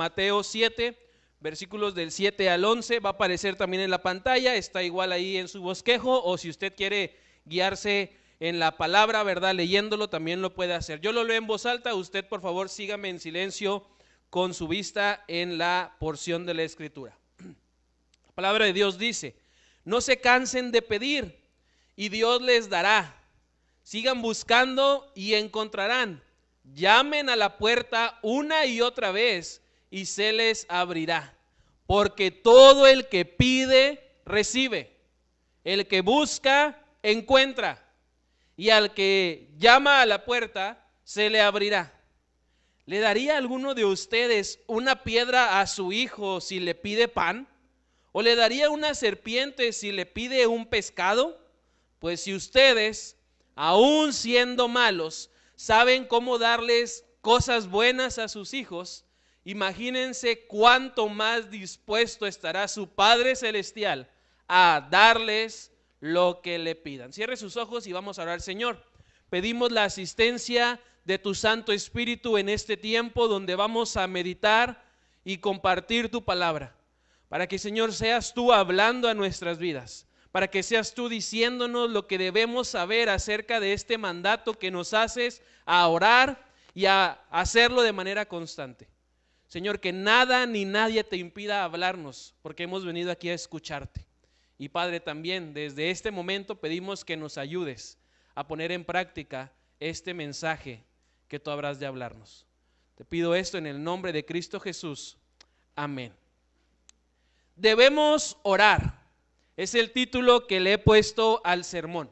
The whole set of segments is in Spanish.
Mateo 7, versículos del 7 al 11, va a aparecer también en la pantalla, está igual ahí en su bosquejo, o si usted quiere guiarse en la palabra, ¿verdad? Leyéndolo también lo puede hacer. Yo lo leo en voz alta, usted por favor sígame en silencio con su vista en la porción de la Escritura. La palabra de Dios dice: no se cansen de pedir y Dios les dará. Sigan buscando y encontrarán. Llamen a la puerta una y otra vez y se les abrirá. Porque todo el que pide, recibe. El que busca, encuentra. Y al que llama a la puerta, se le abrirá. ¿Le daría alguno de ustedes una piedra a su hijo si le pide pan? ¿O le daría una serpiente si le pide un pescado? Pues si ustedes, aun siendo malos, saben cómo darles cosas buenas a sus hijos, imagínense cuánto más dispuesto estará su Padre Celestial a darles lo que le pidan. Cierre sus ojos y vamos a orar. Señor, pedimos la asistencia de tu Santo Espíritu en este tiempo donde vamos a meditar y compartir tu palabra, para que, Señor, seas tú hablando a nuestras vidas, para que seas tú diciéndonos lo que debemos saber acerca de este mandato que nos haces a orar y a hacerlo de manera constante. Señor, que nada ni nadie te impida hablarnos, porque hemos venido aquí a escucharte. Y Padre, también desde este momento pedimos que nos ayudes a poner en práctica este mensaje que tú habrás de hablarnos. Te pido esto en el nombre de Cristo Jesús. Amén. Debemos orar. Es el título que le he puesto al sermón.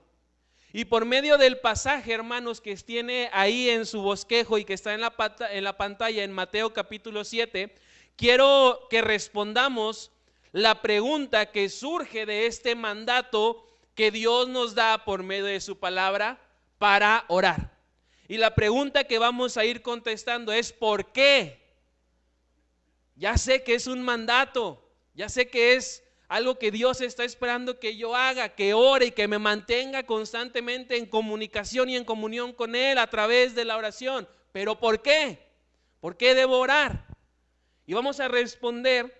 Y por medio del pasaje, hermanos, que tiene ahí en su bosquejo y que está en la pantalla en Mateo capítulo 7, quiero que respondamos la pregunta que surge de este mandato que Dios nos da por medio de su palabra para orar. Y la pregunta que vamos a ir contestando es: ¿por qué? Ya sé que es un mandato, ya sé que es algo que Dios está esperando que yo haga, que ore y que me mantenga constantemente en comunicación y en comunión con Él a través de la oración. ¿Pero por qué? ¿Por qué debo orar? Y vamos a responder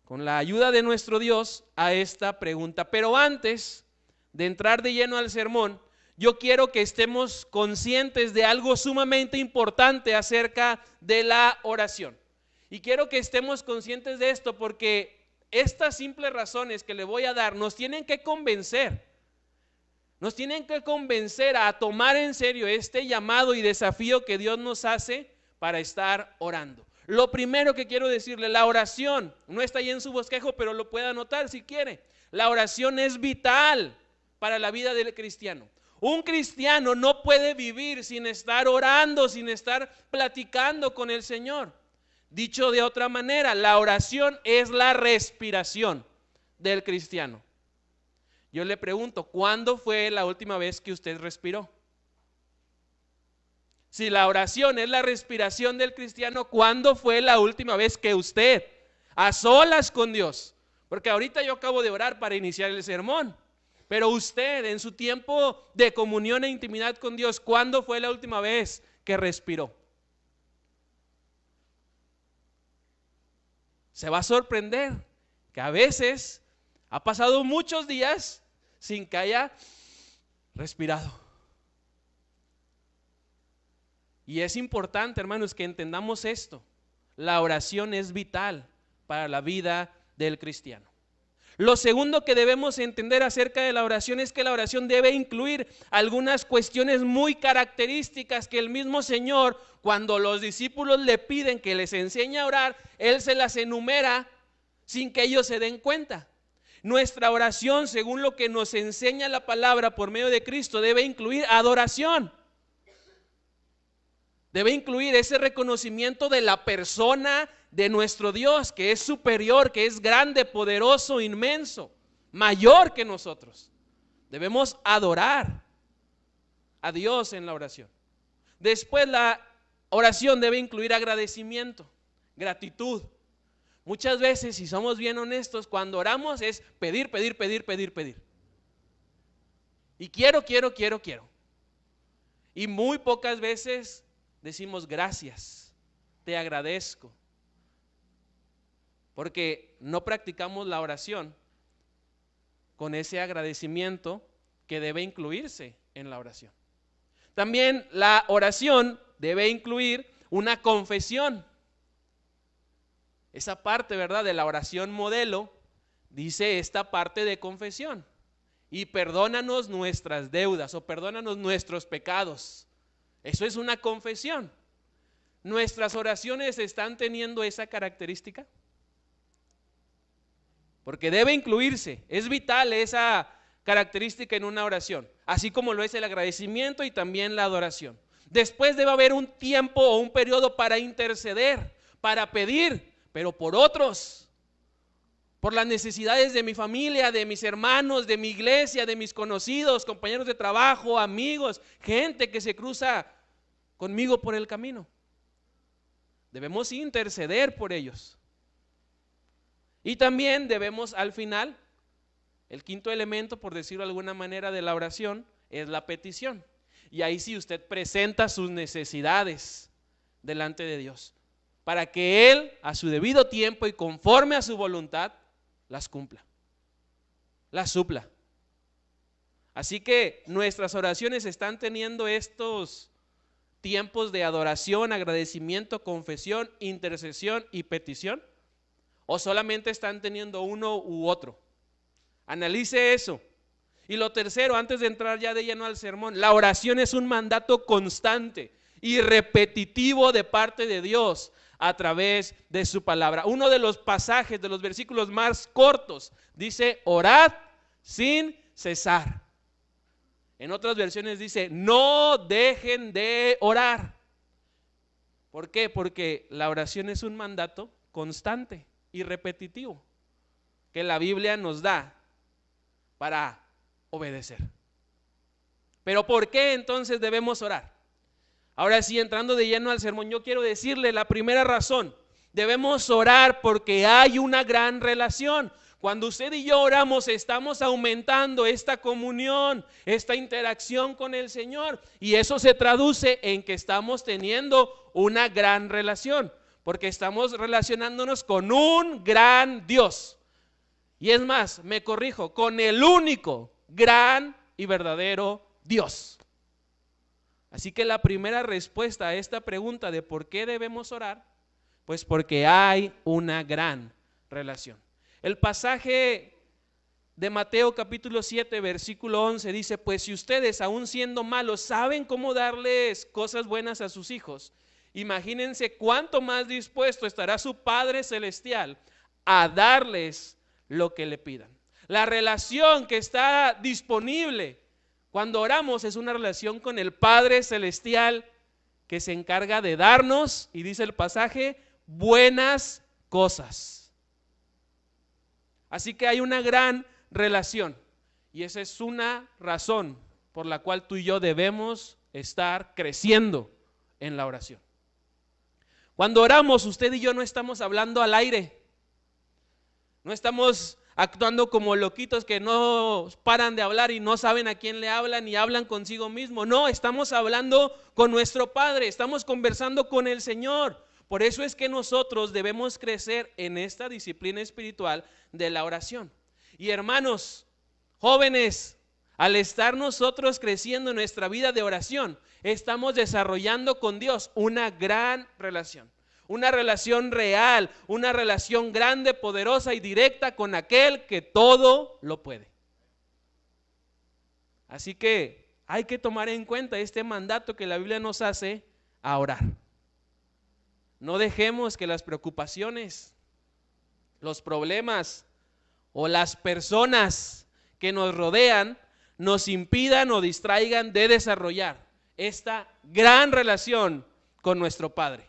con la ayuda de nuestro Dios a esta pregunta. Pero antes de entrar de lleno al sermón, yo quiero que estemos conscientes de algo sumamente importante acerca de la oración. Y quiero que estemos conscientes de esto porque estas simples razones que le voy a dar nos tienen que convencer. Nos tienen que convencer a tomar en serio este llamado y desafío que Dios nos hace para estar orando. Lo primero que quiero decirle: la oración no está ahí en su bosquejo, pero lo puede anotar si quiere. La oración es vital para la vida del cristiano. Un cristiano no puede vivir sin estar orando, sin estar platicando con el Señor. Dicho de otra manera, la oración es la respiración del cristiano. Yo le pregunto: ¿cuándo fue la última vez que usted respiró? Si la oración es la respiración del cristiano, ¿cuándo fue la última vez que usted, a solas con Dios? Porque ahorita yo acabo de orar para iniciar el sermón, pero usted en su tiempo de comunión e intimidad con Dios, ¿cuándo fue la última vez que respiró? Se va a sorprender que a veces ha pasado muchos días sin que haya respirado. Y es importante, hermanos, que entendamos esto. La oración es vital para la vida del cristiano. Lo segundo que debemos entender acerca de la oración es que la oración debe incluir algunas cuestiones muy características que el mismo Señor, cuando los discípulos le piden que les enseñe a orar, Él se las enumera sin que ellos se den cuenta. Nuestra oración, según lo que nos enseña la palabra por medio de Cristo, debe incluir adoración. Debe incluir ese reconocimiento de la persona de nuestro Dios, que es superior, que es grande, poderoso, inmenso, mayor que nosotros. Debemos adorar a Dios en la oración. Después, la oración debe incluir agradecimiento, gratitud. Muchas veces, si somos bien honestos, cuando oramos es pedir, pedir, pedir, pedir, pedir. Y quiero. Y muy pocas veces decimos gracias, te agradezco, porque no practicamos la oración con ese agradecimiento que debe incluirse en la oración. También la oración debe incluir una confesión. Esa parte, ¿verdad?, de la oración modelo dice esta parte de confesión. Y perdónanos nuestras deudas o perdónanos nuestros pecados. Eso es una confesión. ¿Nuestras oraciones están teniendo esa característica? Porque debe incluirse, es vital esa característica en una oración, así como lo es el agradecimiento y también la adoración. Después debe haber un tiempo o un periodo para interceder, para pedir, pero por otros, por las necesidades de mi familia, de mis hermanos, de mi iglesia, de mis conocidos, compañeros de trabajo, amigos, gente que se cruza conmigo por el camino. Debemos interceder por ellos. Y también debemos al final, el quinto elemento, por decirlo de alguna manera, de la oración, es la petición. Y ahí sí usted presenta sus necesidades delante de Dios, para que Él, a su debido tiempo y conforme a su voluntad, las cumpla, las supla. Así que nuestras oraciones están teniendo estos tiempos de adoración, agradecimiento, confesión, intercesión y petición, o solamente están teniendo uno u otro. Analice eso. Y lo tercero, antes de entrar ya de lleno al sermón, la oración es un mandato constante y repetitivo de parte de Dios a través de su palabra. Uno de los pasajes, de los versículos más cortos, dice: orad sin cesar. En otras versiones dice: no dejen de orar. ¿Por qué? Porque la oración es un mandato constante y repetitivo que la Biblia nos da para obedecer. Pero ¿por qué entonces debemos orar? Ahora sí, entrando de lleno al sermón, yo quiero decirle la primera razón. Debemos orar porque hay una gran relación. Cuando usted y yo oramos, estamos aumentando esta comunión, esta interacción con el Señor, y eso se traduce en que estamos teniendo una gran relación, porque estamos relacionándonos con un gran Dios. Y es más, me corrijo, con el único, gran y verdadero Dios. Así que la primera respuesta a esta pregunta de por qué debemos orar, pues porque hay una gran relación. El pasaje de Mateo capítulo 7 versículo 11 dice: pues si ustedes, aun siendo malos, saben cómo darles cosas buenas a sus hijos, imagínense cuánto más dispuesto estará su Padre Celestial a darles lo que le pidan. La relación que está disponible cuando oramos es una relación con el Padre Celestial que se encarga de darnos, y dice el pasaje, buenas cosas. Así que hay una gran relación, y esa es una razón por la cual tú y yo debemos estar creciendo en la oración. Cuando oramos, usted y yo no estamos hablando al aire, no estamos actuando como loquitos que no paran de hablar y no saben a quién le hablan y hablan consigo mismo. No, estamos hablando con nuestro Padre, estamos conversando con el Señor. Por eso es que nosotros debemos crecer en esta disciplina espiritual de la oración. Y hermanos, jóvenes, al estar nosotros creciendo en nuestra vida de oración, estamos desarrollando con Dios una gran relación. Una relación real, una relación grande, poderosa y directa con aquel que todo lo puede. Así que hay que tomar en cuenta este mandato que la Biblia nos hace a orar. No dejemos que las preocupaciones, los problemas o las personas que nos rodean nos impidan o distraigan de desarrollar esta gran relación con nuestro Padre.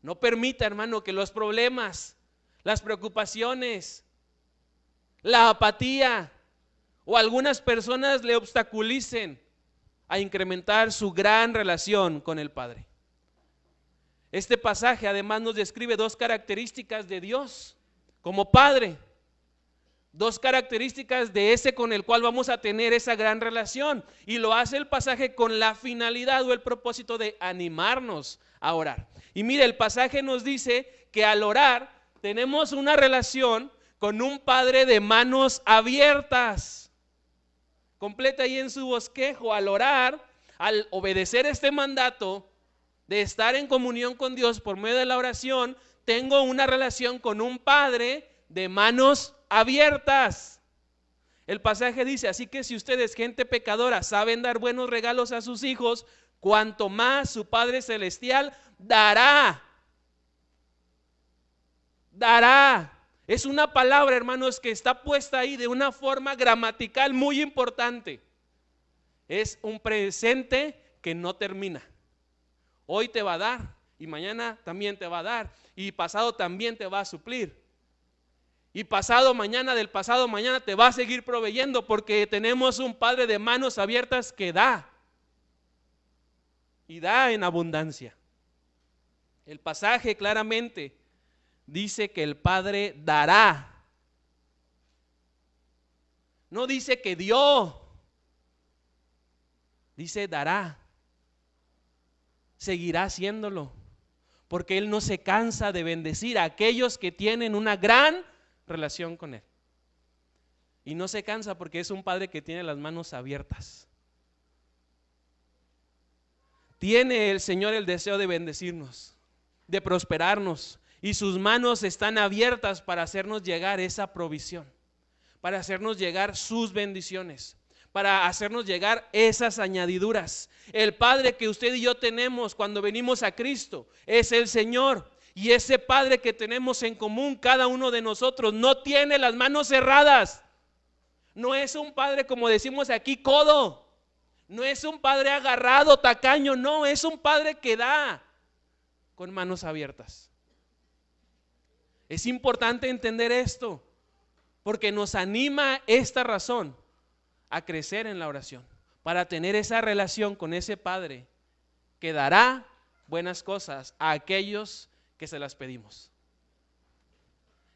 No permita, hermano, que los problemas, las preocupaciones, la apatía o algunas personas le obstaculicen a incrementar su gran relación con el Padre. Este pasaje además nos describe dos características de Dios como Padre, dos características de ese con el cual vamos a tener esa gran relación, y lo hace el pasaje con la finalidad o el propósito de animarnos a orar. Y mire, el pasaje nos dice que al orar tenemos una relación con un Padre de manos abiertas. Completa ahí en su bosquejo, al orar, al obedecer este mandato de estar en comunión con Dios por medio de la oración, tengo una relación con un Padre de manos abiertas. El pasaje dice, así que si ustedes, gente pecadora, saben dar buenos regalos a sus hijos, cuanto más su Padre Celestial dará. Dará. Es una palabra, hermanos, que está puesta ahí de una forma gramatical muy importante. Es un presente que no termina. Hoy te va a dar y mañana también te va a dar y pasado también te va a suplir. Y pasado mañana del pasado mañana te va a seguir proveyendo, porque tenemos un Padre de manos abiertas que da. Y da en abundancia. El pasaje claramente dice que el Padre dará. No dice que dio. Dice dará. Seguirá haciéndolo. Porque Él no se cansa de bendecir a aquellos que tienen una gran relación con Él. Y no se cansa porque es un Padre que tiene las manos abiertas. Tiene el Señor el deseo de bendecirnos, de prosperarnos, y sus manos están abiertas para hacernos llegar esa provisión, para hacernos llegar sus bendiciones, para hacernos llegar esas añadiduras. El Padre que usted y yo tenemos cuando venimos a Cristo es el Señor, y ese Padre que tenemos en común cada uno de nosotros no tiene las manos cerradas. No es un Padre, como decimos aquí, codo. No es un Padre agarrado, tacaño, no, es un Padre que da con manos abiertas. Es importante entender esto, porque nos anima esta razón a crecer en la oración, para tener esa relación con ese Padre que dará buenas cosas a aquellos que se las pedimos.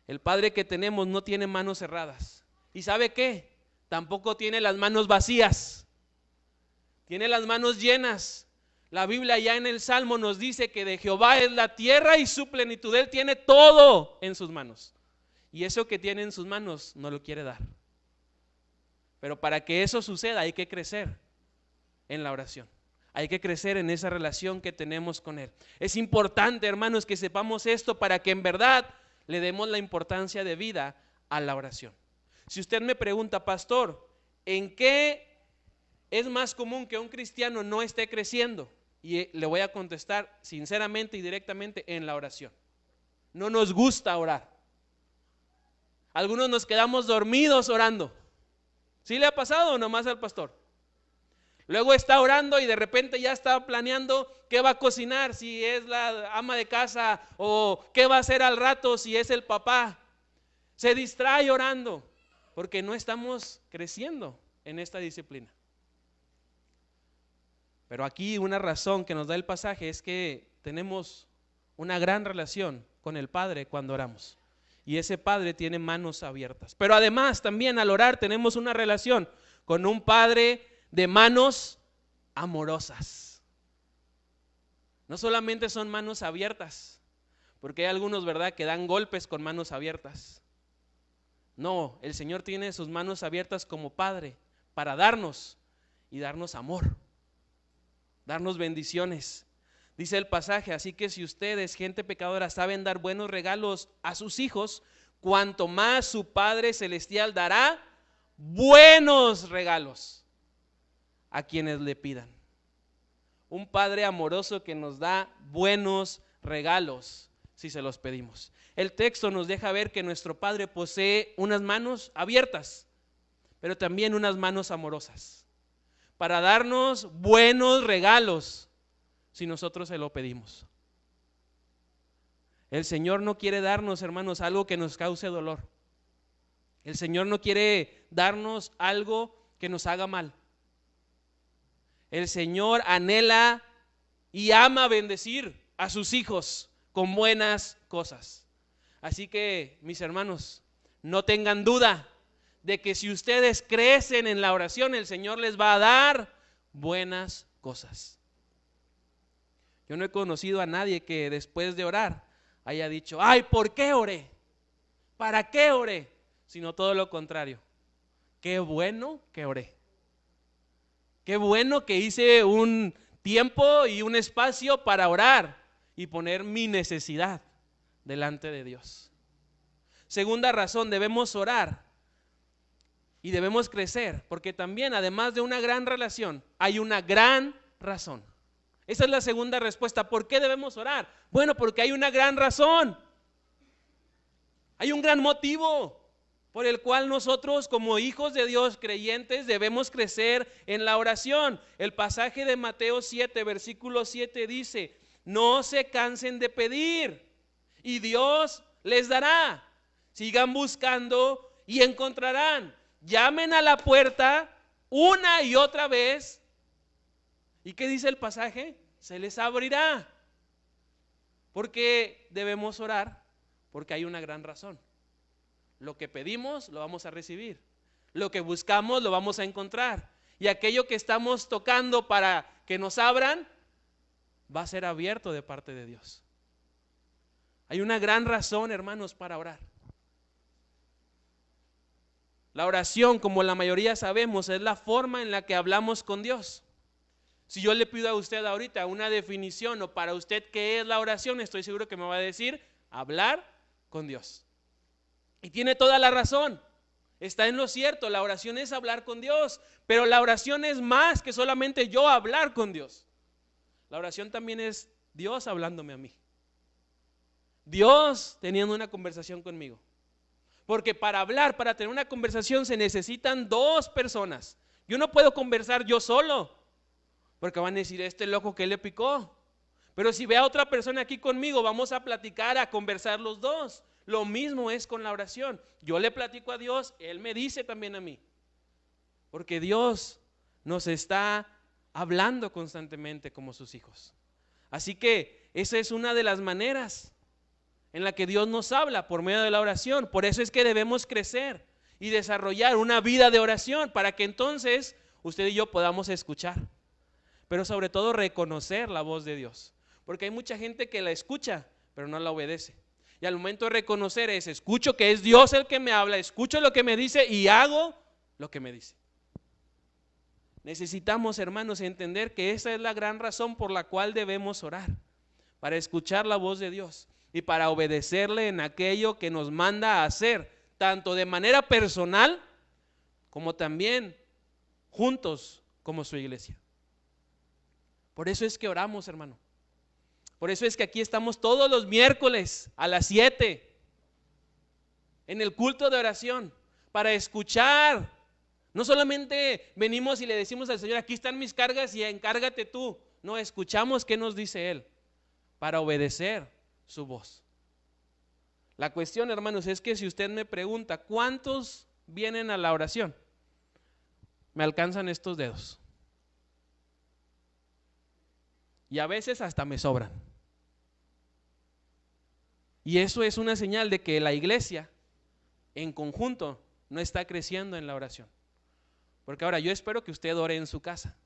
El Padre que tenemos no tiene manos cerradas. ¿Y sabe qué? Tampoco tiene las manos vacías. Tiene las manos llenas. La Biblia ya en el Salmo nos dice que de Jehová es la tierra y su plenitud. Él tiene todo en sus manos. Y eso que tiene en sus manos no lo quiere dar. Pero para que eso suceda hay que crecer en la oración. Hay que crecer en esa relación que tenemos con Él. Es importante, hermanos, que sepamos esto para que en verdad le demos la importancia de vida a la oración. Si usted me pregunta, pastor, ¿en qué es más común que un cristiano no esté creciendo? Y le voy a contestar sinceramente y directamente: en la oración. No nos gusta orar. Algunos nos quedamos dormidos orando. ¿Sí le ha pasado o nomás al pastor? Luego está orando y de repente ya está planeando qué va a cocinar, si es la ama de casa, o qué va a hacer al rato si es el papá. Se distrae orando porque no estamos creciendo en esta disciplina. Pero aquí una razón que nos da el pasaje es que tenemos una gran relación con el Padre cuando oramos. Y ese Padre tiene manos abiertas. Pero además también al orar tenemos una relación con un Padre de manos amorosas. No solamente son manos abiertas, porque hay algunos, ¿verdad?, que dan golpes con manos abiertas. No, el Señor tiene sus manos abiertas como Padre para darnos y darnos amor, darnos bendiciones. Dice el pasaje, así que si ustedes, gente pecadora, saben dar buenos regalos a sus hijos, cuanto más su Padre Celestial dará buenos regalos a quienes le pidan. Un Padre amoroso que nos da buenos regalos si se los pedimos. El texto nos deja ver que nuestro Padre posee unas manos abiertas, pero también unas manos amorosas, para darnos buenos regalos si nosotros se lo pedimos. El Señor no quiere darnos, hermanos, algo que nos cause dolor. El Señor no quiere darnos algo que nos haga mal. El Señor anhela y ama bendecir a sus hijos con buenas cosas. Así que, mis hermanos, no tengan duda de que si ustedes crecen en la oración, el Señor les va a dar buenas cosas. Yo no he conocido a nadie que después de orar haya dicho, ay, ¿por qué oré? ¿Para qué oré? Sino todo lo contrario. Qué bueno que oré. Qué bueno que hice un tiempo y un espacio para orar y poner mi necesidad delante de Dios. Segunda razón, debemos orar y debemos crecer, porque también, además de una gran relación, hay una gran razón. Esa es la segunda respuesta. ¿Por qué debemos orar? Bueno, porque hay una gran razón. Hay un gran motivo por el cual nosotros, como hijos de Dios creyentes, debemos crecer en la oración. El pasaje de Mateo 7, versículo 7 dice, no se cansen de pedir y Dios les dará. Sigan buscando y encontrarán. Llamen a la puerta una y otra vez. ¿Y qué dice el pasaje? Se les abrirá. Porque debemos orar, porque hay una gran razón. Lo que pedimos lo vamos a recibir. Lo que buscamos lo vamos a encontrar. Y aquello que estamos tocando para que nos abran, va a ser abierto de parte de Dios. Hay una gran razón, hermanos, para orar. La oración, como la mayoría sabemos, es la forma en la que hablamos con Dios. Si yo le pido a usted ahorita una definición o para usted qué es la oración, estoy seguro que me va a decir hablar con Dios. Y tiene toda la razón. Está en lo cierto, la oración es hablar con Dios, pero la oración es más que solamente yo hablar con Dios. La oración también es Dios hablándome a mí. Dios teniendo una conversación conmigo. Porque para hablar, para tener una conversación se necesitan dos personas. Yo no puedo conversar yo solo, porque van a decir, este loco que le picó. Pero si ve a otra persona aquí conmigo, vamos a platicar, a conversar los dos. Lo mismo es con la oración. Yo le platico a Dios, Él me dice también a mí. Porque Dios nos está hablando constantemente como sus hijos. Así que esa es una de las maneras en la que Dios nos habla, por medio de la oración. Por eso es que debemos crecer y desarrollar una vida de oración, para que entonces usted y yo podamos escuchar, pero sobre todo reconocer la voz de Dios. Porque hay mucha gente que la escucha, pero no la obedece. Y al momento de reconocer es, escucho que es Dios el que me habla, escucho lo que me dice y hago lo que me dice. Necesitamos, hermanos, entender que esa es la gran razón por la cual debemos orar, para escuchar la voz de Dios y para obedecerle en aquello que nos manda a hacer, tanto de manera personal como también juntos como su iglesia. Por eso es que oramos, hermano. Por eso es que aquí estamos todos los miércoles a las 7 en el culto de oración, para escuchar. No solamente venimos y le decimos al Señor, aquí están mis cargas y encárgate tú. No, escuchamos qué nos dice Él para obedecer su voz. La cuestión, hermanos, es que si usted me pregunta, ¿cuántos vienen a la oración? Me alcanzan estos dedos. Y a veces hasta me sobran. Y eso es una señal de que la iglesia en conjunto no está creciendo en la oración. Porque ahora yo espero que usted ore en su casa.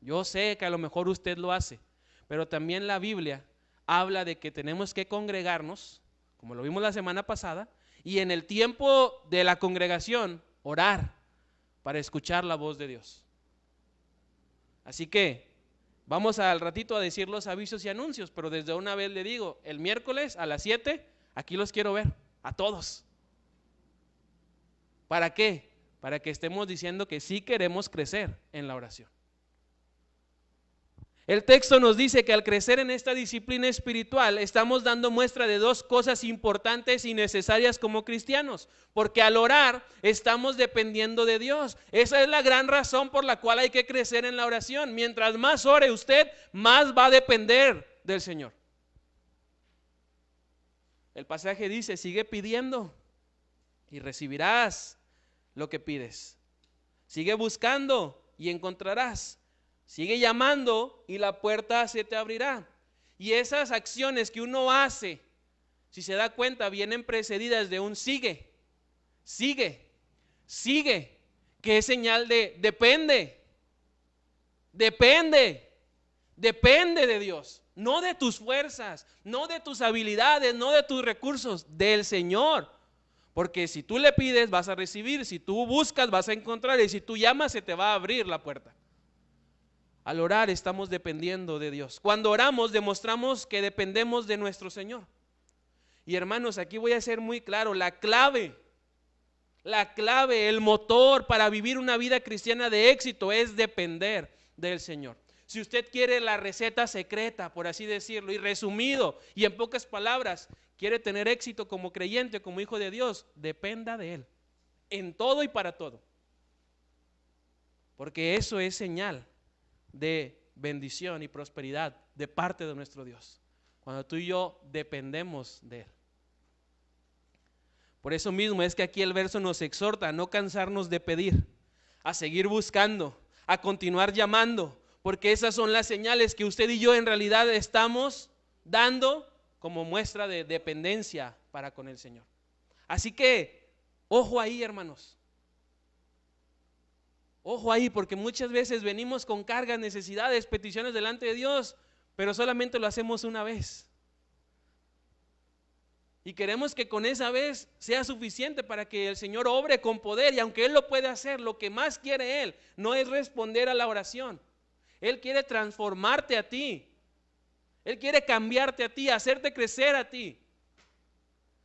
Yo sé que a lo mejor usted lo hace, pero también la Biblia habla de que tenemos que congregarnos, como lo vimos la semana pasada, y en el tiempo de la congregación orar para escuchar la voz de Dios. Así que vamos al ratito a decir los avisos y anuncios, pero desde una vez le digo, el miércoles a las 7, aquí los quiero ver, a todos. ¿Para qué? Para que estemos diciendo que sí queremos crecer en la oración. El texto nos dice que al crecer en esta disciplina espiritual estamos dando muestra de dos cosas importantes y necesarias como cristianos, porque al orar estamos dependiendo de Dios. Esa es la gran razón por la cual hay que crecer en la oración. Mientras más ore usted, más va a depender del Señor. El pasaje dice, sigue pidiendo y recibirás lo que pides. Sigue buscando y encontrarás. Sigue llamando y la puerta se te abrirá. Y esas acciones que uno hace, si se da cuenta, vienen precedidas de un sigue, sigue, sigue, que es señal de depende de Dios. no de tus fuerzas, no de tus habilidades, no de tus recursos, del Señor. Porque si tú le pides, vas a recibir, si tú buscas, vas a encontrar, y si tú llamas, se te va a abrir la puerta. Al orar estamos dependiendo de Dios. Cuando oramos demostramos que dependemos de nuestro Señor. Y hermanos, aquí voy a ser muy claro, la clave, el motor para vivir una vida cristiana de éxito es depender del Señor. Si usted quiere la receta secreta, por así decirlo, y resumido, y en pocas palabras, quiere tener éxito como creyente, como hijo de Dios, dependa de Él, en todo y para todo. Porque eso es señal de bendición y prosperidad de parte de nuestro Dios, cuando tú y yo dependemos de Él. Por eso mismo es que aquí el verso nos exhorta a no cansarnos de pedir, a seguir buscando, a continuar llamando, porque esas son las señales que usted y yo en realidad estamos dando como muestra de dependencia para con el Señor. Así que, ojo ahí, hermanos. Ojo ahí, porque muchas veces venimos con cargas, necesidades, peticiones delante de Dios, pero solamente lo hacemos una vez. Y queremos que con esa vez sea suficiente para que el Señor obre con poder. Y aunque Él lo puede hacer, lo que más quiere Él no es responder a la oración. Él quiere transformarte a ti. Él quiere cambiarte a ti, hacerte crecer a ti.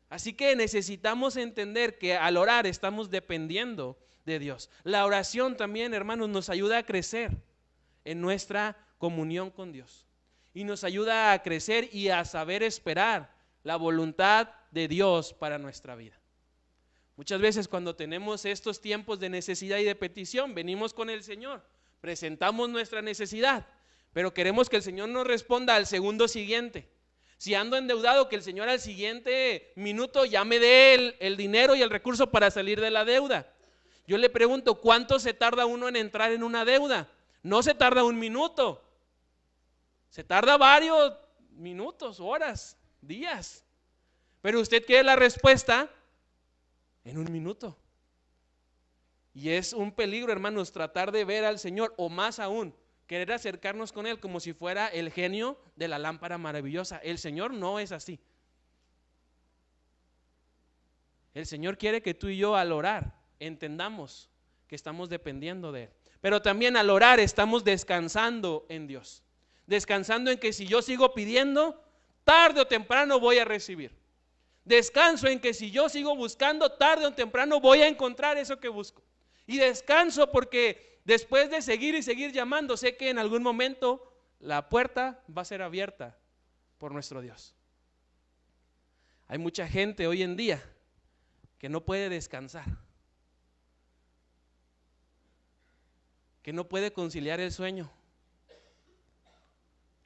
Así que necesitamos entender que al orar estamos dependiendo de Dios. La oración también, hermanos, nos ayuda a crecer en nuestra comunión con Dios. Y nos ayuda a crecer y a saber esperar la voluntad de Dios para nuestra vida. Muchas veces cuando tenemos estos tiempos de necesidad y de petición, venimos con el Señor, presentamos nuestra necesidad, pero queremos que el Señor nos responda al segundo siguiente. Si ando endeudado, que el Señor al siguiente minuto ya me dé el dinero y el recurso para salir de la deuda. Yo le pregunto, ¿cuánto se tarda uno en entrar en una deuda? No se tarda un minuto, se tarda varios minutos, horas, días. Pero usted quiere la respuesta en un minuto. Y es un peligro, hermanos, tratar de ver al Señor, o más aún, querer acercarnos con Él como si fuera el genio de la lámpara maravillosa. El Señor no es así. El Señor quiere que tú y yo al orar entendamos que estamos dependiendo de Él. Pero también al orar estamos descansando en Dios. Descansando en que si yo sigo pidiendo, tarde o temprano voy a recibir. Descanso en que si yo sigo buscando, tarde o temprano voy a encontrar eso que busco. Y descanso porque después de seguir y seguir llamando, sé que en algún momento la puerta va a ser abierta por nuestro Dios. Hay mucha gente hoy en día que no puede descansar, que no puede conciliar el sueño.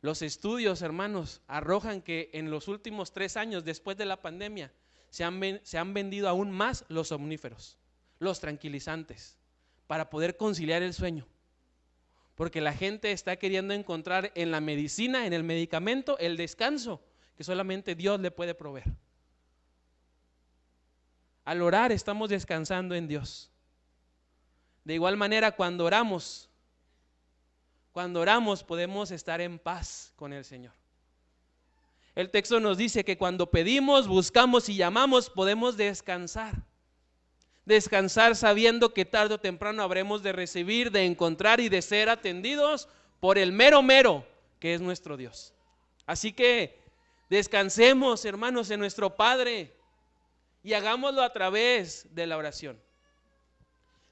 Los estudios, hermanos, arrojan que en los últimos 3 años después de la pandemia se han vendido aún más los somníferos, los tranquilizantes, para poder conciliar el sueño. Porque la gente está queriendo encontrar en la medicina, en el medicamento, el descanso que solamente Dios le puede proveer. Al orar estamos descansando en Dios. De igual manera, cuando oramos podemos estar en paz con el Señor. El texto nos dice que cuando pedimos, buscamos y llamamos, podemos descansar. Descansar sabiendo que tarde o temprano habremos de recibir, de encontrar y de ser atendidos por el mero que es nuestro Dios. Así que descansemos, hermanos, en nuestro Padre y hagámoslo a través de la oración.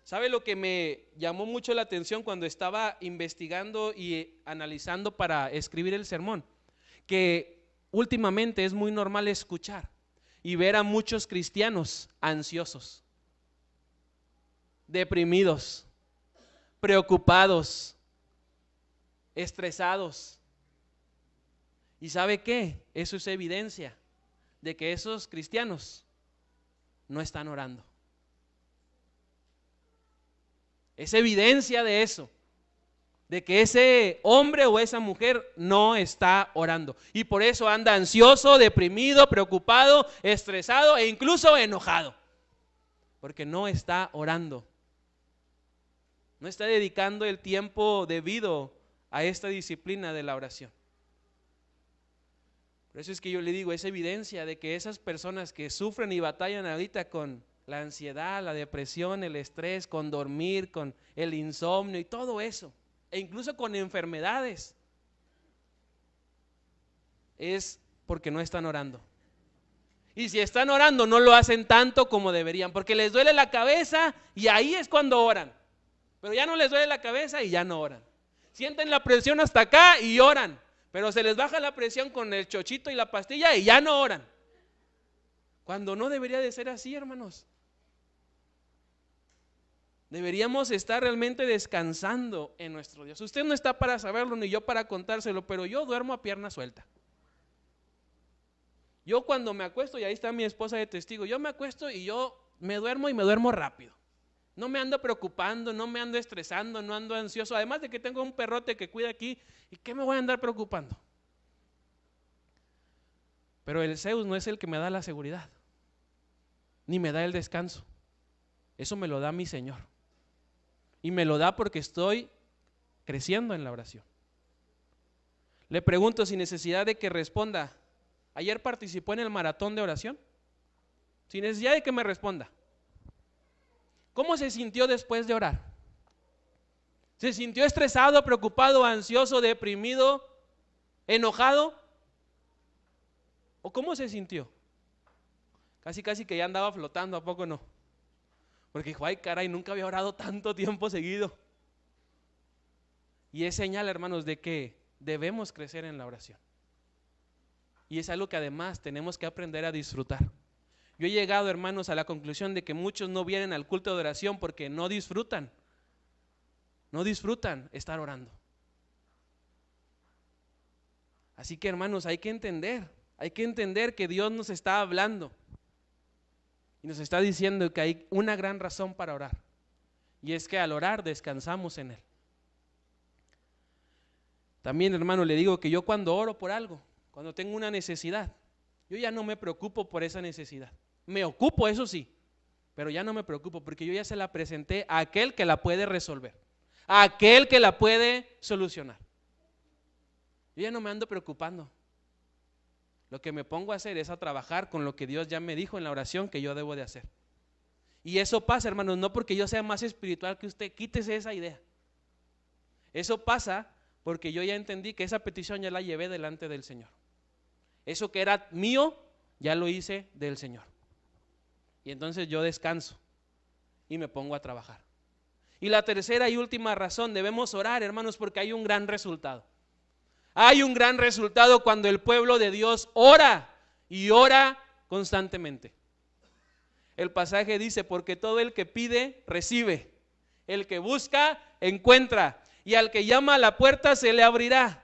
¿Sabe lo que me llamó mucho la atención cuando estaba investigando y analizando para escribir el sermón? Que últimamente es muy normal escuchar y ver a muchos cristianos ansiosos, deprimidos, preocupados, estresados. ¿Y sabe qué? Eso es evidencia de que esos cristianos no están orando. Es evidencia de eso, de que ese hombre o esa mujer no está orando. Y por eso anda ansioso, deprimido, preocupado, estresado e incluso enojado. Porque no está orando. No está dedicando el tiempo debido a esta disciplina de la oración. Por eso es que yo le digo, es evidencia de que esas personas que sufren y batallan ahorita con la ansiedad, la depresión, el estrés, con dormir, con el insomnio y todo eso, e incluso con enfermedades, es porque no están orando. Y si están orando, no lo hacen tanto como deberían, porque les duele la cabeza y ahí es cuando oran. Pero ya no les duele la cabeza y ya no oran. Sienten la presión hasta acá y oran, pero se les baja la presión con el chochito y la pastilla y ya no oran. Cuando no debería de ser así, hermanos. Deberíamos estar realmente descansando en nuestro Dios. Usted no está para saberlo ni yo para contárselo, pero yo duermo a pierna suelta. Yo cuando me acuesto, y ahí está mi esposa de testigo, yo me acuesto y yo me duermo y me duermo rápido. No me ando preocupando, no me ando estresando, no ando ansioso. Además de que tengo un perrote que cuida aquí, ¿y qué me voy a andar preocupando? Pero el Zeus no es el que me da la seguridad, ni me da el descanso. Eso me lo da mi Señor. Y me lo da porque estoy creciendo en la oración. Le pregunto sin necesidad de que responda. ¿Ayer participó en el maratón de oración? Sin necesidad de que me responda. ¿Cómo se sintió después de orar? ¿Se sintió estresado, preocupado, ansioso, deprimido, enojado? ¿O cómo se sintió? Casi que ya andaba flotando, ¿a poco no? Porque dijo, ay caray, nunca había orado tanto tiempo seguido. Y es señal, hermanos, de que debemos crecer en la oración. Y es algo que además tenemos que aprender a disfrutar. Yo he llegado, hermanos, a la conclusión de que muchos no vienen al culto de oración porque no disfrutan estar orando. Así que, hermanos, hay que entender que Dios nos está hablando y nos está diciendo que hay una gran razón para orar, y es que al orar descansamos en Él. También, hermano, le digo que yo cuando oro por algo, cuando tengo una necesidad, yo ya no me preocupo por esa necesidad. Me ocupo, eso sí, pero ya no me preocupo porque yo ya se la presenté a aquel que la puede resolver, a aquel que la puede solucionar. Yo ya no me ando preocupando. Lo que me pongo a hacer es a trabajar con lo que Dios ya me dijo en la oración que yo debo de hacer. Y eso pasa, hermanos, no porque yo sea más espiritual que usted, quítese esa idea. Eso pasa porque yo ya entendí que esa petición ya la llevé delante del Señor. Eso que era mío, ya lo hice del Señor. Y entonces yo descanso y me pongo a trabajar. Y la tercera y última razón, debemos orar, hermanos, porque hay un gran resultado. Hay un gran resultado cuando el pueblo de Dios ora y ora constantemente. El pasaje dice, porque todo el que pide, recibe. El que busca, encuentra. Y al que llama a la puerta, se le abrirá.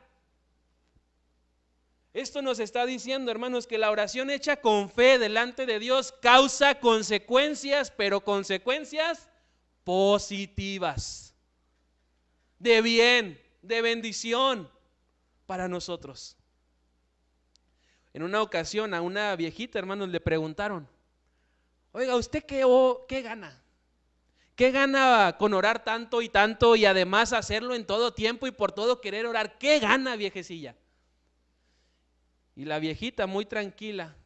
Esto nos está diciendo, hermanos, que la oración hecha con fe delante de Dios causa consecuencias, pero consecuencias positivas, de bien, de bendición para nosotros. En una ocasión a una viejita, hermanos, le preguntaron, oiga, ¿usted qué gana? ¿Qué gana con orar tanto y además hacerlo en todo tiempo y por todo querer orar? ¿Qué gana, viejecilla? Y la viejita, muy tranquila,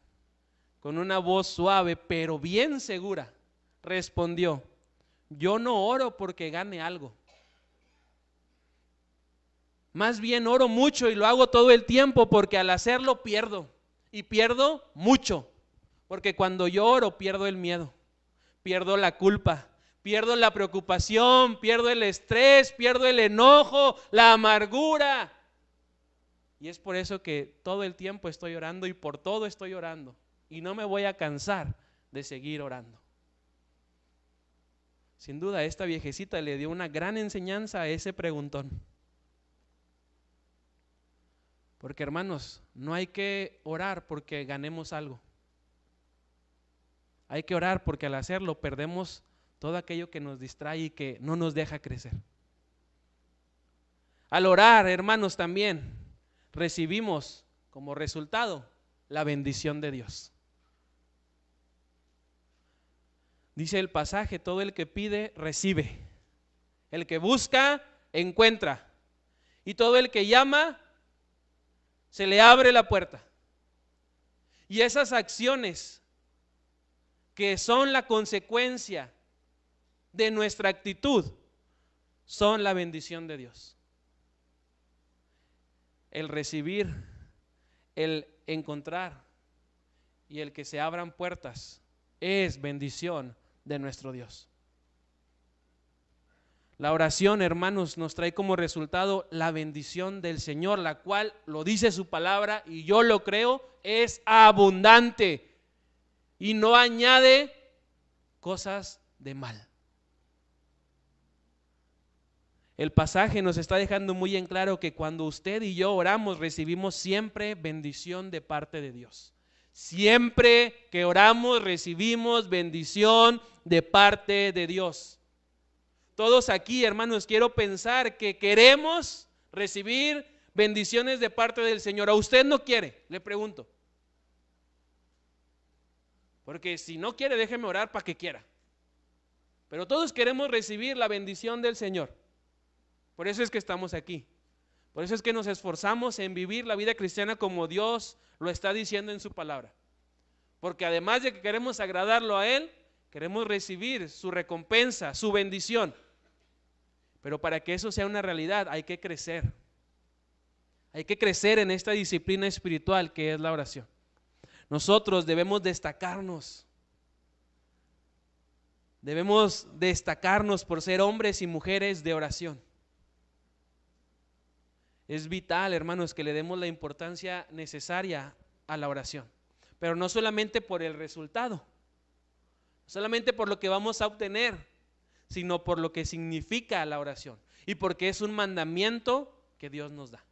con una voz suave pero bien segura, respondió, yo no oro porque gane algo. Más bien oro mucho y lo hago todo el tiempo porque al hacerlo pierdo, y pierdo mucho, porque cuando yo oro pierdo el miedo, pierdo la culpa, pierdo la preocupación, pierdo el estrés, pierdo el enojo, la amargura. Y es por eso que todo el tiempo estoy orando y por todo estoy orando. Y no me voy a cansar de seguir orando. Sin duda, esta viejecita le dio una gran enseñanza a ese preguntón. Porque, hermanos, no hay que orar porque ganemos algo. Hay que orar porque al hacerlo perdemos todo aquello que nos distrae y que no nos deja crecer. Al orar, hermanos, también recibimos como resultado la bendición de Dios. Dice el pasaje, todo el que pide, recibe. El que busca, encuentra. Y todo el que llama, se le abre la puerta. Y esas acciones que son la consecuencia de nuestra actitud son la bendición de Dios. El recibir, el encontrar y el que se abran puertas es bendición de nuestro Dios. La oración, hermanos, nos trae como resultado la bendición del Señor, la cual, lo dice su palabra y yo lo creo, es abundante y no añade cosas de mal. El pasaje nos está dejando muy en claro que cuando usted y yo oramos, recibimos siempre bendición de parte de Dios. Siempre que oramos, recibimos bendición de parte de Dios. Todos aquí, hermanos, quiero pensar que queremos recibir bendiciones de parte del Señor. ¿A usted no quiere? Le pregunto. Porque si no quiere, déjeme orar para que quiera. Pero todos queremos recibir la bendición del Señor. Por eso es que estamos aquí. Por eso es que nos esforzamos en vivir la vida cristiana como Dios lo está diciendo en su palabra. Porque además de que queremos agradarlo a Él, queremos recibir su recompensa, su bendición. Pero para que eso sea una realidad hay que crecer. Hay que crecer en esta disciplina espiritual que es la oración. Nosotros debemos destacarnos. Debemos destacarnos por ser hombres y mujeres de oración. Es vital, hermanos, que le demos la importancia necesaria a la oración. Pero no solamente por el resultado, no solamente por lo que vamos a obtener, sino por lo que significa la oración y porque es un mandamiento que Dios nos da.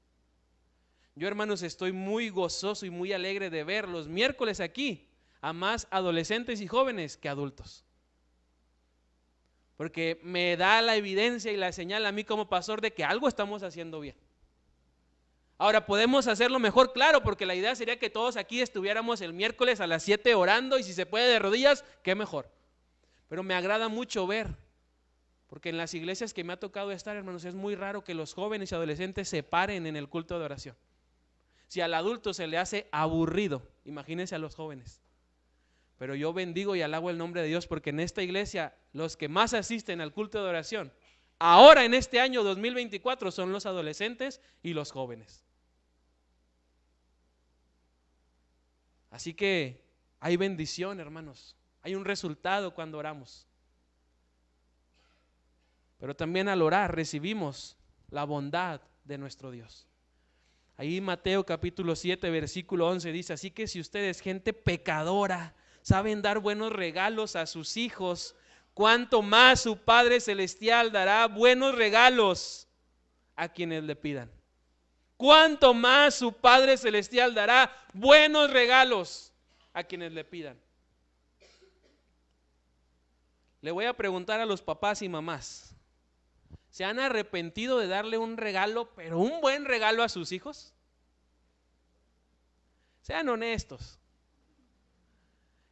Yo, hermanos, estoy muy gozoso y muy alegre de ver los miércoles aquí a más adolescentes y jóvenes que adultos. Porque me da la evidencia y la señal a mí como pastor de que algo estamos haciendo bien. Ahora, ¿podemos hacerlo mejor? Claro, porque la idea sería que todos aquí estuviéramos el miércoles a las 7 orando y si se puede de rodillas, qué mejor. Pero me agrada mucho ver, porque en las iglesias que me ha tocado estar, hermanos, es muy raro que los jóvenes y adolescentes se paren en el culto de oración. Si al adulto se le hace aburrido, imagínense a los jóvenes. Pero yo bendigo y alabo el nombre de Dios porque en esta iglesia los que más asisten al culto de oración, ahora en este año 2024, son los adolescentes y los jóvenes. Así que hay bendición, hermanos. Hay un resultado cuando oramos. Pero también al orar recibimos la bondad de nuestro Dios. Ahí Mateo capítulo 7 versículo 11 dice: así que si ustedes, gente pecadora, saben dar buenos regalos a sus hijos, cuánto más su Padre Celestial dará buenos regalos a quienes le pidan. Cuánto más su Padre Celestial dará buenos regalos a quienes le pidan. Le voy a preguntar a los papás y mamás: ¿se han arrepentido de darle un regalo, pero un buen regalo a sus hijos? Sean honestos.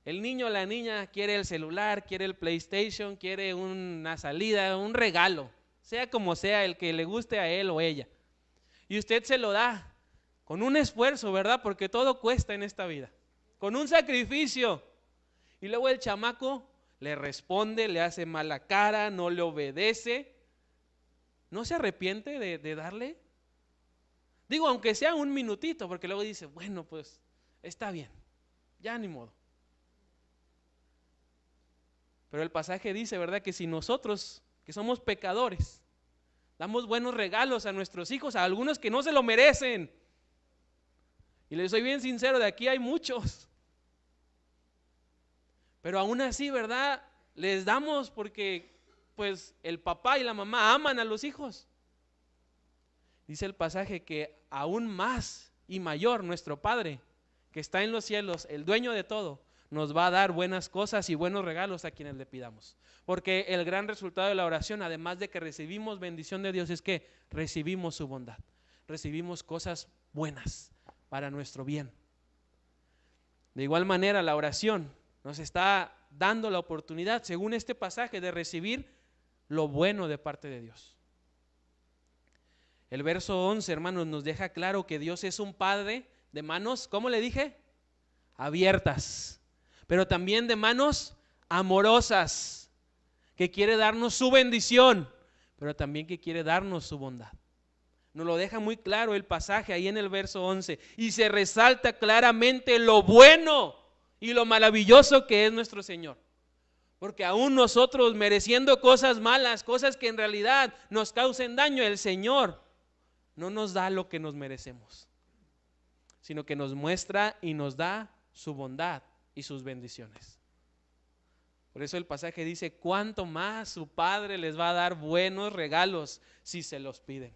El niño o la niña quiere el celular, quiere el PlayStation, quiere una salida, un regalo, sea como sea, el que le guste a él o ella. Y usted se lo da con un esfuerzo, ¿verdad? Porque todo cuesta en esta vida, con un sacrificio. Y luego el chamaco le responde, le hace mala cara, no le obedece. ¿No se arrepiente de darle? Digo, aunque sea un minutito, porque luego dice, bueno, pues está bien, ya ni modo. Pero el pasaje dice, ¿verdad?, que si nosotros, que somos pecadores, damos buenos regalos a nuestros hijos, a algunos que no se lo merecen. Y les soy bien sincero, de aquí hay muchos. Pero aún así, ¿verdad?, les damos porque pues el papá y la mamá aman a los hijos. Dice el pasaje que aún más y mayor nuestro Padre, que está en los cielos, el dueño de todo, nos va a dar buenas cosas y buenos regalos a quienes le pidamos. Porque el gran resultado de la oración, además de que recibimos bendición de Dios, es que recibimos su bondad, recibimos cosas buenas para nuestro bien. De igual manera, la oración nos está dando la oportunidad, según este pasaje, de recibir lo bueno de parte de Dios. El verso 11, hermanos, nos deja claro que Dios es un Padre de manos, ¿cómo le dije? abiertas, pero también de manos amorosas, que quiere darnos su bendición, pero también que quiere darnos su bondad. Nos lo deja muy claro el pasaje ahí en el verso 11, y se resalta claramente lo bueno y lo maravilloso que es nuestro Señor. Porque aún nosotros, mereciendo cosas malas, cosas que en realidad nos causen daño, el Señor no nos da lo que nos merecemos, sino que nos muestra y nos da su bondad y sus bendiciones. Por eso el pasaje dice: cuánto más su Padre les va a dar buenos regalos si se los piden.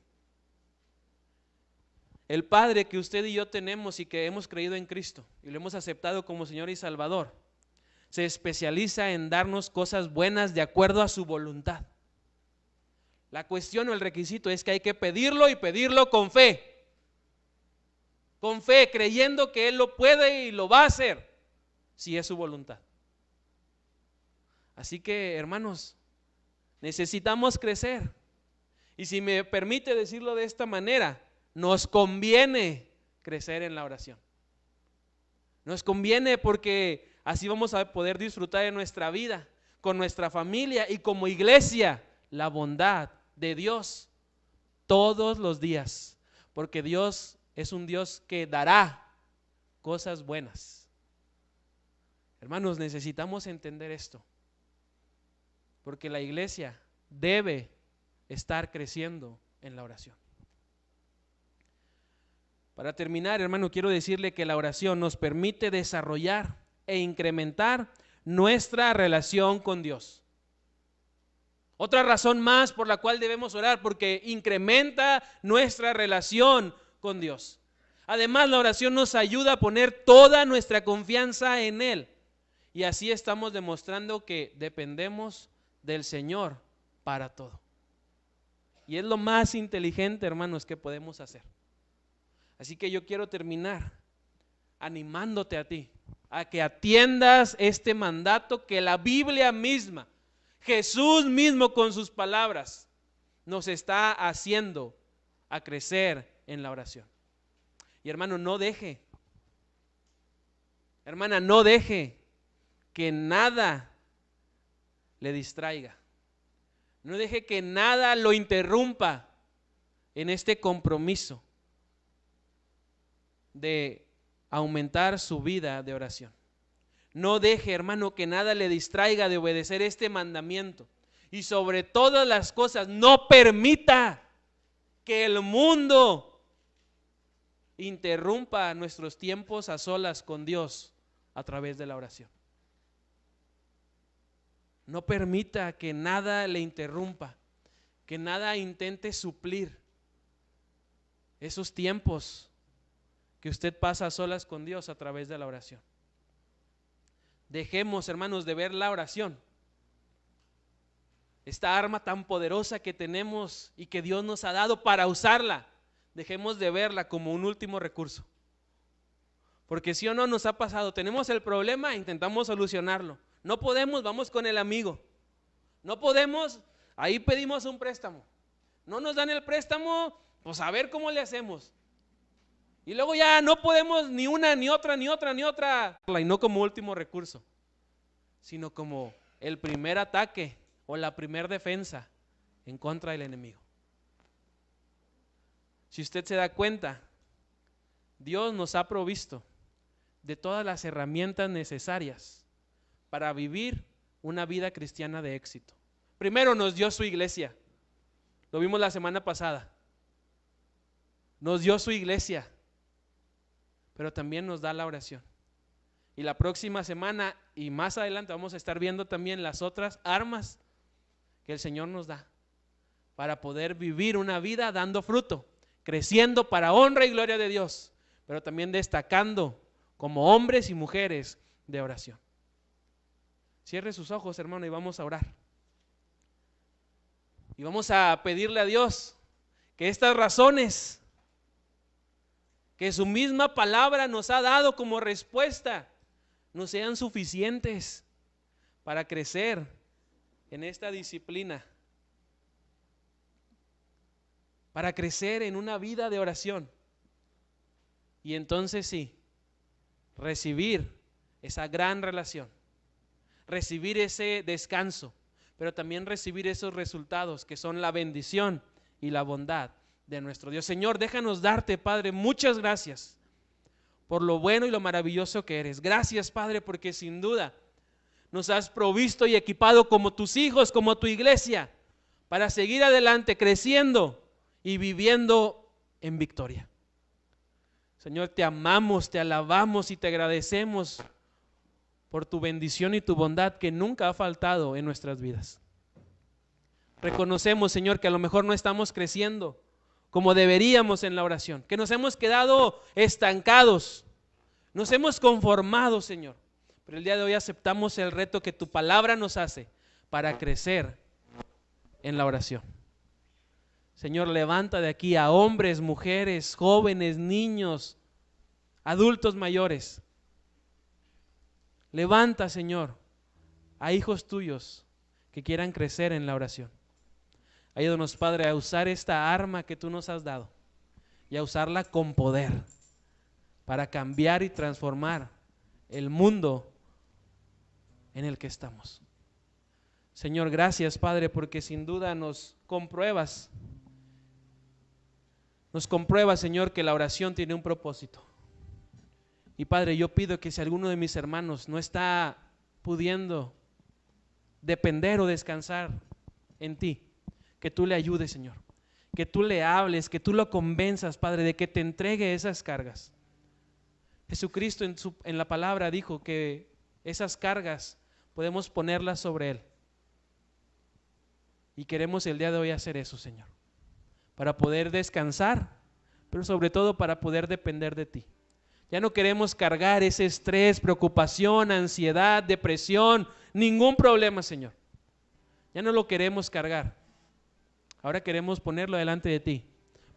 El Padre que usted y yo tenemos y que hemos creído en Cristo y lo hemos aceptado como Señor y Salvador, se especializa en darnos cosas buenas de acuerdo a su voluntad. La cuestión o el requisito es que hay que pedirlo, y pedirlo con fe, creyendo que Él lo puede y lo va a hacer si es su voluntad. Así que, hermanos, necesitamos crecer, y si me permite decirlo de esta manera, nos conviene crecer en la oración. Nos conviene porque así vamos a poder disfrutar de nuestra vida, con nuestra familia y como iglesia, la bondad de Dios todos los días, porque Dios es un Dios que dará cosas buenas. Hermanos, necesitamos entender esto, porque la iglesia debe estar creciendo en la oración. Para terminar, hermano, quiero decirle que la oración nos permite desarrollar e incrementar nuestra relación con Dios. Otra razón más por la cual debemos orar, porque incrementa nuestra relación con Dios. Además, la oración nos ayuda a poner toda nuestra confianza en Él, y así estamos demostrando que dependemos del Señor para todo. Y es lo más inteligente, hermanos, que podemos hacer. Así que yo quiero terminar animándote a ti a que atiendas este mandato que la Biblia misma, Jesús mismo con sus palabras, nos está haciendo a crecer en la oración. Y hermano, no deje, hermana, no deje que nada le distraiga. No deje que nada lo interrumpa en este compromiso de aumentar su vida de oración. No deje, hermano, que nada le distraiga de obedecer este mandamiento. Y sobre todas las cosas, no permita que el mundo interrumpa nuestros tiempos a solas con Dios a través de la oración. No permita que nada le interrumpa, que nada intente suplir esos tiempos que usted pasa a solas con Dios a través de la oración. Dejemos, hermanos, de ver la oración, esta arma tan poderosa que tenemos y que Dios nos ha dado para usarla. Dejemos de verla como un último recurso, porque si o no nos ha pasado, tenemos el problema, intentamos solucionarlo, no podemos, vamos con el amigo, no podemos, ahí pedimos un préstamo, no nos dan el préstamo, pues a ver cómo le hacemos. Y luego ya no podemos ni una, ni otra, ni otra, ni otra. Y no como último recurso, sino como el primer ataque o la primer defensa en contra del enemigo. Si usted se da cuenta, Dios nos ha provisto de todas las herramientas necesarias para vivir una vida cristiana de éxito. Primero nos dio su iglesia, lo vimos la semana pasada. Nos dio su iglesia, pero también nos da la oración. Y la próxima semana y más adelante vamos a estar viendo también las otras armas que el Señor nos da para poder vivir una vida dando fruto, creciendo para honra y gloria de Dios, pero también destacando como hombres y mujeres de oración. Cierre sus ojos, hermano, y vamos a orar. Y vamos a pedirle a Dios que estas razones que su misma palabra nos ha dado como respuesta no sean suficientes para crecer en esta disciplina, para crecer en una vida de oración. Y entonces sí, recibir esa gran relación, recibir ese descanso, pero también recibir esos resultados que son la bendición y la bondad de nuestro Dios. Señor, déjanos darte, Padre, muchas gracias por lo bueno y lo maravilloso que eres. Gracias, Padre, porque sin duda nos has provisto y equipado como tus hijos, como tu iglesia, para seguir adelante, creciendo y viviendo en victoria. Señor, te amamos, te alabamos y te agradecemos por tu bendición y tu bondad que nunca ha faltado en nuestras vidas. Reconocemos, Señor, que a lo mejor no estamos creciendo como deberíamos en la oración, que nos hemos quedado estancados, nos hemos conformado, Señor, pero el día de hoy aceptamos el reto que tu palabra nos hace para crecer en la oración. Señor, levanta de aquí a hombres, mujeres, jóvenes, niños, adultos mayores. Levanta, Señor, a hijos tuyos que quieran crecer en la oración. Ayúdanos, Padre, a usar esta arma que tú nos has dado y a usarla con poder para cambiar y transformar el mundo en el que estamos. Señor, gracias, Padre, porque sin duda nos compruebas, Señor, que la oración tiene un propósito. Y Padre, yo pido que si alguno de mis hermanos no está pudiendo depender o descansar en ti, que tú le ayudes, Señor, que tú le hables, que tú lo convenzas, Padre, de que te entregue esas cargas. Jesucristo en la palabra dijo que esas cargas podemos ponerlas sobre Él. Y queremos el día de hoy hacer eso, Señor, para poder descansar, pero sobre todo para poder depender de ti. Ya no queremos cargar ese estrés, preocupación, ansiedad, depresión, ningún problema, Señor. Ya no lo queremos cargar. Ahora queremos ponerlo delante de ti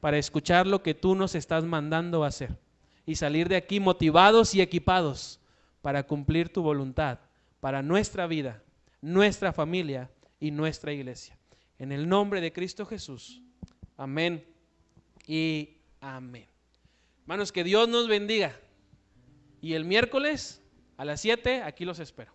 para escuchar lo que tú nos estás mandando a hacer y salir de aquí motivados y equipados para cumplir tu voluntad, para nuestra vida, nuestra familia y nuestra iglesia. En el nombre de Cristo Jesús. Amén y amén. Hermanos, que Dios nos bendiga. Y el miércoles a las 7 aquí los espero.